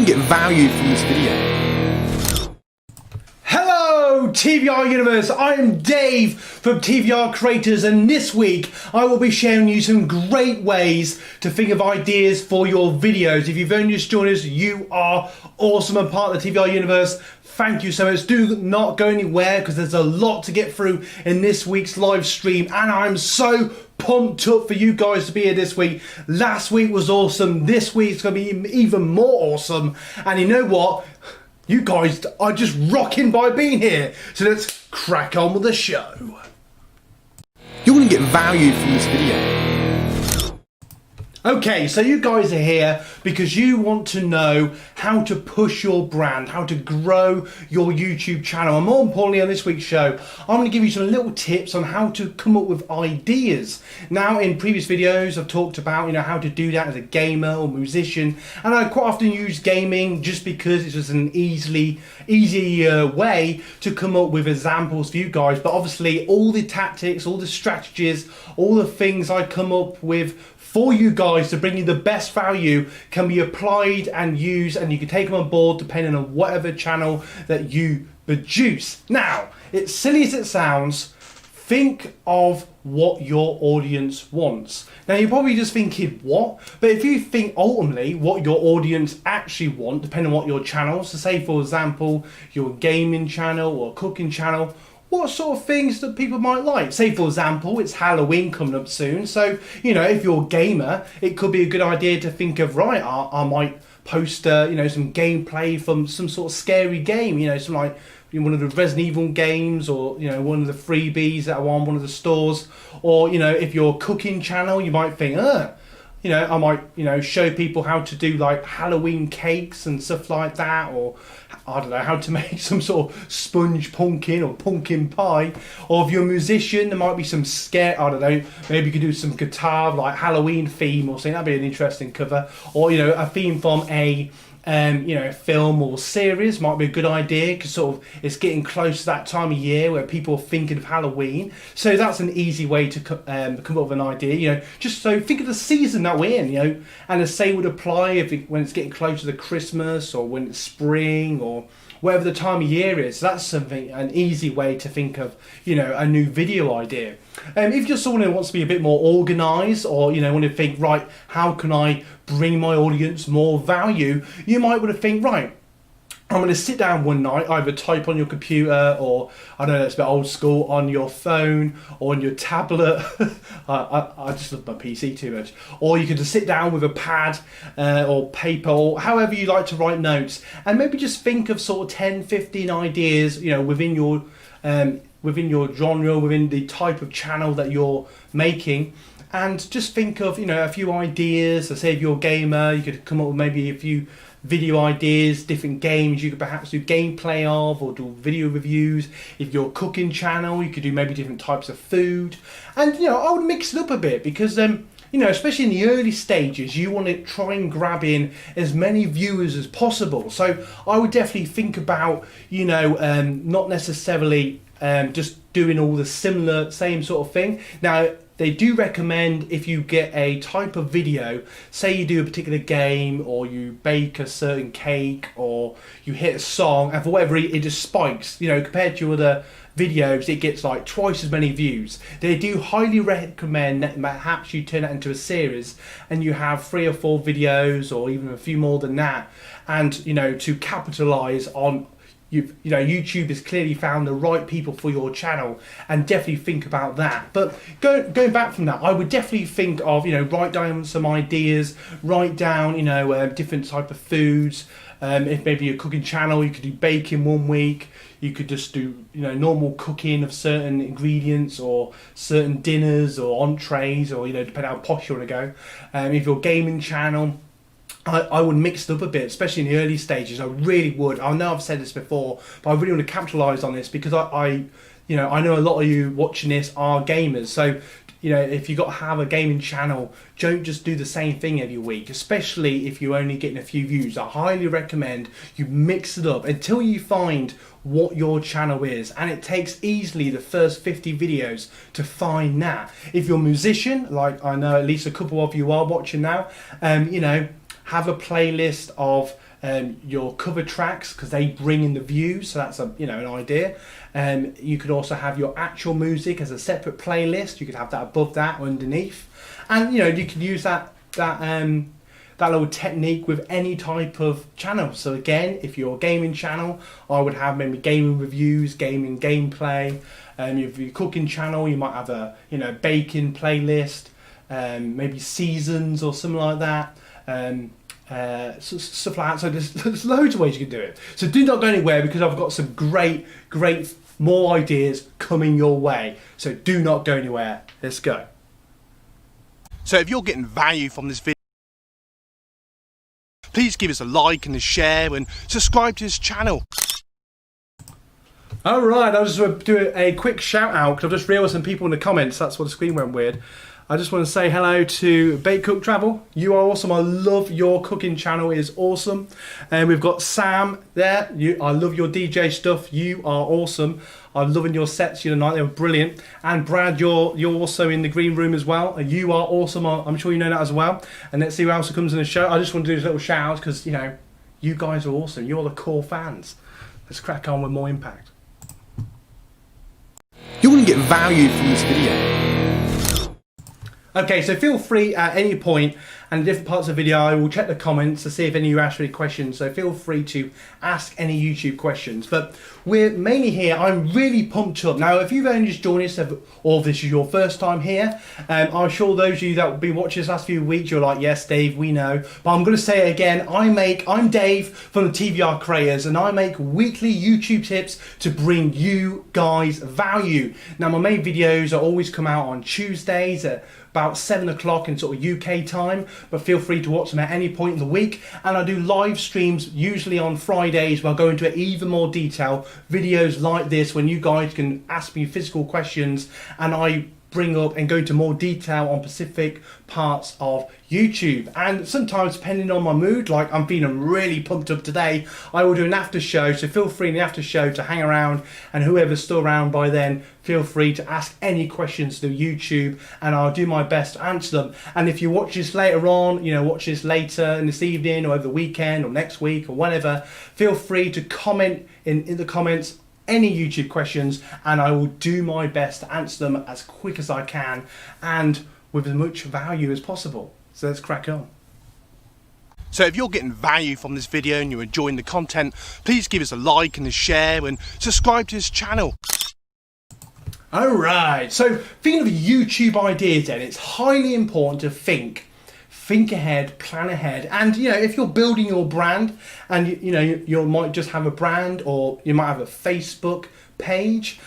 to get value from this video. Hello TVR Universe, I am Dave from TVR Creators, and this week I will be sharing you some great ways to think of ideas for your videos. If you've only just joined us, you are awesome and part of the TVR Universe. Thank you so much. Do not go anywhere because there's a lot to get through in this week's live stream, and I'm so pumped up for you guys to be here this week. Last week was awesome. This week's going to be even more awesome. And you know what? You guys are just rocking by being here. So let's crack on with the show. You're going to get value from this video. Okay, so you guys are here because you want to know how to push your brand, how to grow your YouTube channel, and more importantly on this week's show, I'm going to give you some little tips on how to come up with ideas. Now, in previous videos, I've talked about how to do that as a gamer or musician, and I quite often use gaming just because it's just an easy way to come up with examples for you guys. But obviously, all the tactics, all the strategies, all the things I come up with for you guys to bring you the best value can be applied and used, and you can take them on board depending on whatever channel that you produce. Now, it's silly as it sounds, think of what your audience wants. Now, you're probably just thinking, what? But if you think ultimately what your audience actually want, depending on what your channel, so say for example, your gaming channel or cooking channel, what sort of things that people might like? Say for example, it's Halloween coming up soon, so if you're a gamer, it could be a good idea to think of, right, I might post some gameplay from some sort of scary game, some like one of the Resident Evil games, or one of the freebies that are on one of the stores. Or if you're a cooking channel, you might think, I might show people how to do like Halloween cakes and stuff like that, or I don't know, how to make some sort of sponge pumpkin or pumpkin pie. Or if you're a musician, there might be some I don't know, maybe you could do some guitar like Halloween theme or something. That'd be an interesting cover. Or a theme from a film or series might be a good idea, because sort of it's getting close to that time of year where people are thinking of Halloween. So that's an easy way to come up with an idea. Just so think of the season that we're in, and the same would apply when it's getting closer to Christmas, or when it's spring, or whatever the time of year is. That's an easy way to think of a new video idea. If you're someone who wants to be a bit more organised, or want to think, right, how can I bring my audience more value, you might want to think, right, I'm going to sit down one night, either type on your computer, or I don't know, it's a bit old school, on your phone or on your tablet. I just love my PC too much. Or you could just sit down with a pad or paper, or however you like to write notes, and maybe just think of sort of 10, 15 ideas, within your genre, within the type of channel that you're making. And just think of a few ideas. So say if you're a gamer, you could come up with maybe a few video ideas, different games you could perhaps do gameplay of, or do video reviews. If you're a cooking channel, you could do maybe different types of food. And I would mix it up a bit, because especially in the early stages, you want to try and grab in as many viewers as possible. So I would definitely think about not necessarily just doing all the same sort of thing. Now, they do recommend, if you get a type of video, say you do a particular game, or you bake a certain cake, or you hit a song, and for whatever reason it just spikes, compared to other videos, it gets like twice as many views. They do highly recommend that perhaps you turn that into a series, and you have 3 or 4 videos, or even a few more than that, and to capitalize on YouTube has clearly found the right people for your channel, and definitely think about that. But going back from that, I would definitely think of write down some ideas, write down different type of foods. If maybe you're a cooking channel, you could do baking one week. You could just do normal cooking of certain ingredients, or certain dinners or entrees, or depending on how posh you want to go. If you're a gaming channel, I would mix it up a bit, especially in the early stages. I really would. I know I've said this before, but I really want to capitalise on this, because I know a lot of you watching this are gamers. So if you've got to have a gaming channel, don't just do the same thing every week, especially if you're only getting a few views. I highly recommend you mix it up until you find what your channel is, and it takes easily the first 50 videos to find that. If you're a musician, like I know at least a couple of you are watching now, have a playlist of your cover tracks because they bring in the views, so that's an idea. You could also have your actual music as a separate playlist. You could have that above that or underneath, and you can use that little technique with any type of channel. So again, if you're a gaming channel, I would have maybe gaming reviews, gaming gameplay. If you're a cooking channel, you might have a baking playlist, maybe seasons or something like that. Stuff like that. So there's loads of ways you can do it. So do not go anywhere because I've got some great more ideas coming your way. So do not go anywhere. Let's go. So if you're getting value from this video, please give us a like and a share and subscribe to this channel. Alright, I'll just do a quick shout out because I've just realised some people in the comments, that's why the screen went weird. I just want to say hello to Bake Cook Travel. You are awesome. I love your cooking channel. It is awesome. And we've got Sam there. I love your DJ stuff. You are awesome. I'm loving your sets the other night. They were brilliant. And Brad, you're also in the green room as well. You are awesome. I'm sure you know that as well. And let's see who else comes in the show. I just want to do this little shout out because you guys are awesome. You're the core fans. Let's crack on with more impact. You're going to get value from this video. Okay, so feel free at any point and in different parts of the video I will check the comments to see if any of you ask any questions, so feel free to ask any YouTube questions. But we're mainly here, I'm really pumped up. Now if you've only just joined us or if this is your first time here, I'm sure those of you that will be watching this last few weeks you're like, yes Dave, we know, but I'm going to say it again, I'm Dave from the TVR Creators and I make weekly YouTube tips to bring you guys value. Now my main videos are always come out on Tuesdays at about 7 o'clock in sort of UK time, but feel free to watch them at any point in the week. And I do live streams usually on Fridays where I go into even more detail, videos like this when you guys can ask me physical questions and I bring up and go into more detail on specific parts of YouTube. And sometimes depending on my mood, like I'm feeling really pumped up today, I will do an after show, so feel free in the after show to hang around and whoever's still around by then, feel free to ask any questions through YouTube and I'll do my best to answer them. And if you watch this later on, watch this later in this evening or over the weekend or next week or whatever, feel free to comment in the comments any YouTube questions and I will do my best to answer them as quick as I can and with as much value as possible. So let's crack on. So if you're getting value from this video and you're enjoying the content, please give us a like and a share and subscribe to this channel. Alright, so thinking of YouTube ideas then, it's highly important to think ahead, plan ahead, and if you're building your brand and you might just have a brand or you might have a Facebook page,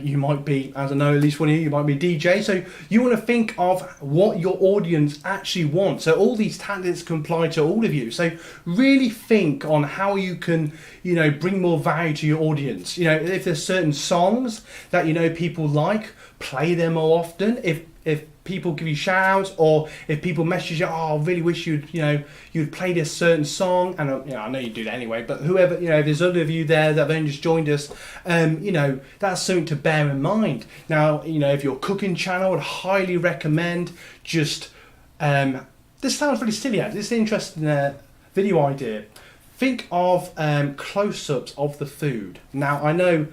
you might be, as I know at least one of you might be DJ, so you want to think of what your audience actually wants. So all these tactics can apply to all of you, so really think on how you can bring more value to your audience. If there's certain songs that people like, play them more often. If people give you shout outs or if people message you, oh, I really wish you'd play this certain song, and I know you do that anyway, but whoever, if there's other of you there that have only just joined us, that's something to bear in mind. Now, if you're a cooking channel, I'd highly recommend just, this sounds really silly, this is an interesting video idea. Think of close-ups of the food. Now, I know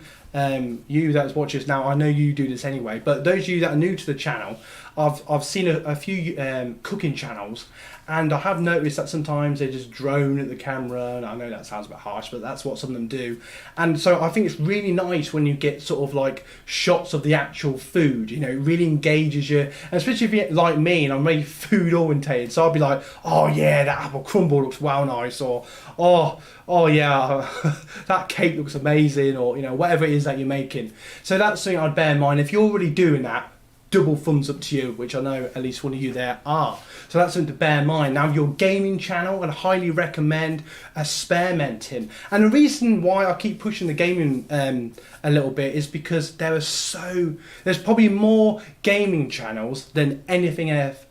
you that's watching us now, I know you do this anyway, but those of you that are new to the channel, I've seen a few cooking channels, and I have noticed that sometimes they just drone at the camera, and I know that sounds a bit harsh, but that's what some of them do. And so I think it's really nice when you get sort of like shots of the actual food, it really engages you, and especially if you're like me and I'm really food orientated, so I'll be like, oh yeah, that apple crumble looks well nice, or oh yeah, that cake looks amazing, or whatever it is that you're making. So that's something I'd bear in mind. If you're already doing that, double thumbs up to you, which I know at least one of you there are. So that's something to bear in mind. Now, your gaming channel, I'd highly recommend experimenting. And the reason why I keep pushing the gaming a little bit is because there's probably more gaming channels than anything else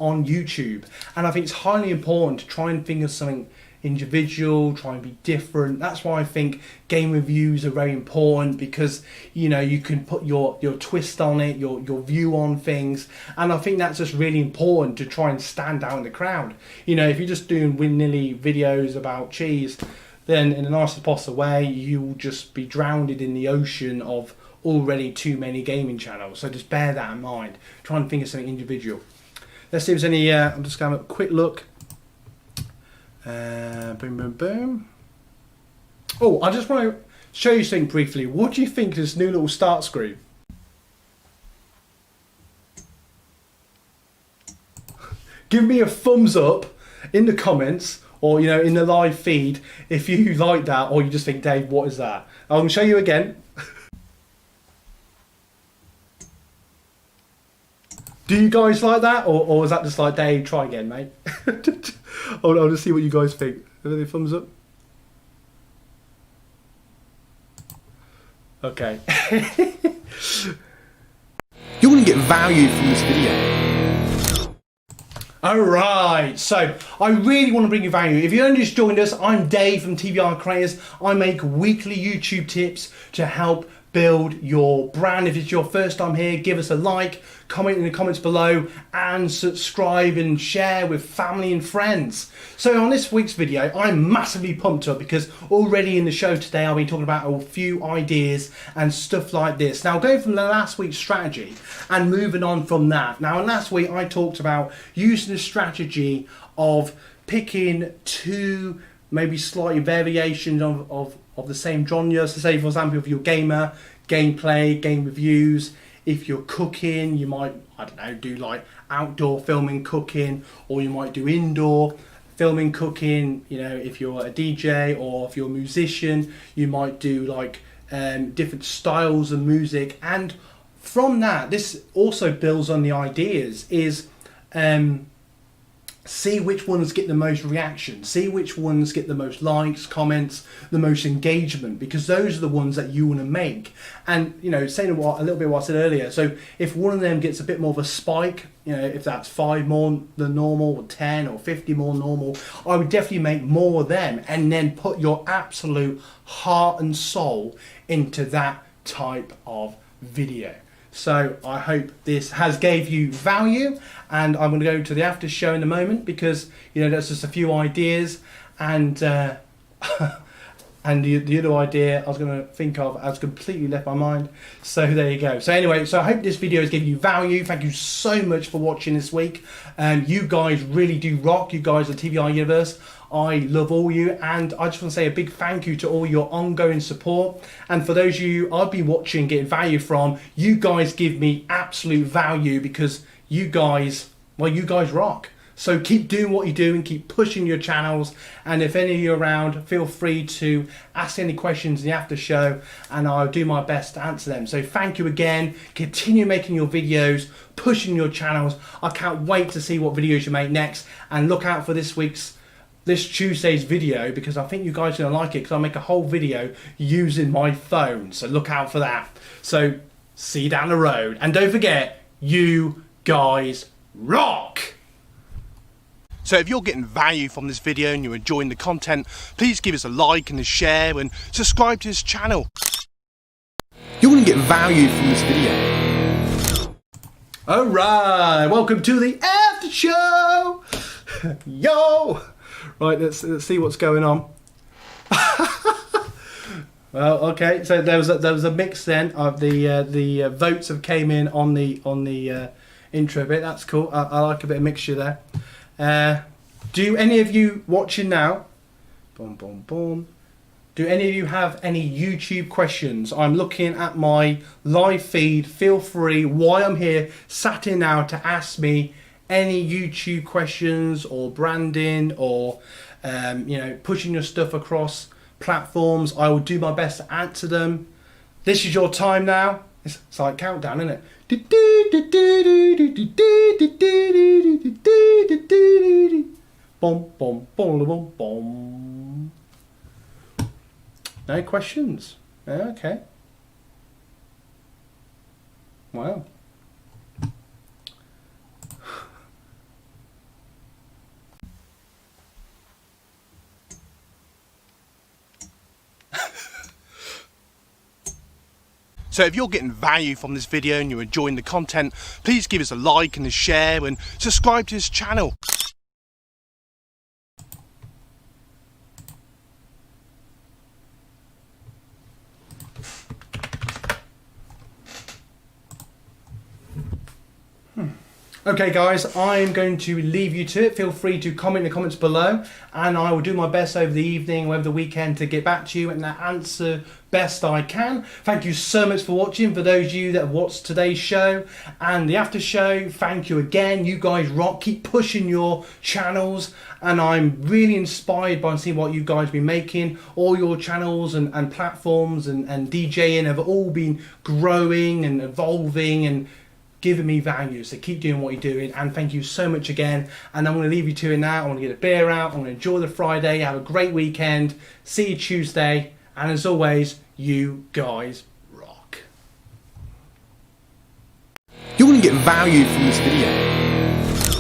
on YouTube. And I think it's highly important to try and think of something individual, try and be different. That's why I think game reviews are very important, because you know, you can put your twist on it, your view on things, and I think that's just really important to try and stand out in the crowd. You know, if you're just doing willy-nilly videos about cheese, then in the nicest possible way, you will just be drowned in the ocean of already too many gaming channels. So just bear that in mind. Try and think of something individual. Let's see if there's any, I'm just going to have a quick look. Boom, boom, boom. Oh, I just want to show you something briefly. What do you think of this new little start screen? Give me a thumbs up in the comments, or you know, in the live feed, if you like that, or you just think, Dave, what is that? I'm going to show you again. Do you guys like that, or is that just like, Dave, try again, mate? I'll just see what you guys think. Any thumbs up? Okay. You're going to get value from this video. Alright, so I really want to bring you value. If you only just joined us, I'm Dave from TVR Creators. I make weekly YouTube tips to help build your brand. If it's your first time here, give us a like, comment in the comments below, and subscribe and share with family and friends. So on this week's video, I'm massively pumped up because already in the show today, I'll be talking about a few ideas and stuff like this. Now, going from the last week's strategy and moving on from that. Now, last week I talked about using the strategy of picking two, maybe slightly variations of the same genre. So say, for example, if you're a gamer, gameplay, game reviews. If you're cooking, you might, I don't know, do like outdoor filming, cooking, or you might do indoor filming, cooking. You know, if you're a DJ or if you're a musician, you might do like different styles of music. And from that, this also builds on the ideas, is see which ones get the most reaction, see which ones get the most likes, comments, the most engagement, because those are the ones that you want to make. And you know, saying a little bit what I said earlier, so if one of them gets a bit more of a spike, you know, if that's 5 more than normal, or 10 or 50 more normal, I would definitely make more of them, and then put your absolute heart and soul into that type of video. So I hope this has gave you value, and I'm going to go to the after show in a moment, because you know, that's just a few ideas, and and the other idea I was going to think of has completely left my mind. So there you go. So anyway, so I hope this video has given you value. Thank you so much for watching this week. You guys really do rock. You guys are TVR Universe. I love all you, and I just want to say a big thank you to all your ongoing support. And for those of you I've been watching, getting value from, you guys give me absolute value, because you guys, well, you guys rock. So keep doing what you're doing, keep pushing your channels, and if any of you are around, feel free to ask any questions in the after show, and I'll do my best to answer them. So thank you again, continue making your videos, pushing your channels. I can't wait to see what videos you make next, and look out for this Tuesday's video, because I think you guys are going to like it, because I'll make a whole video using my phone, so look out for that. So see you down the road, and don't forget, you guys rock! So if you're getting value from this video and you're enjoying the content, please give us a like and a share and subscribe to this channel. You're going to get value from this video. Alright, welcome to the after show! Yo! Right, let's see what's going on. Well, okay, so there was a mix then of the votes have came in on the intro bit. That's cool. I like a bit of mixture there. Do any of you watching now, boom, boom, boom, do any of you have any YouTube questions? I'm looking at my live feed. Feel free, while I'm here, sat in now, to ask me any YouTube questions, or branding, or you know, pushing your stuff across platforms. I will do my best to answer them. This is your time now. It's like countdown, isn't it? Boom, boom, boom, boom, boom. No questions. Okay. Wow. So if you're getting value from this video and you're enjoying the content, please give us a like and a share and subscribe to this channel. Okay guys, I'm going to leave you to it. Feel free to comment in the comments below and I will do my best over the evening or over the weekend to get back to you and answer best I can. Thank you so much for watching. For those of you that have watched today's show and the after show, thank you again. You guys rock. Keep pushing your channels and I'm really inspired by seeing what you guys have been making. All your channels and platforms and DJing have all been growing and evolving and giving me value, so keep doing what you're doing and thank you so much again. And I'm going to leave you to it now. I want to get a beer out, I'm going to enjoy the Friday, have a great weekend, see you Tuesday, and as always, you guys rock. You're going to get value from this video.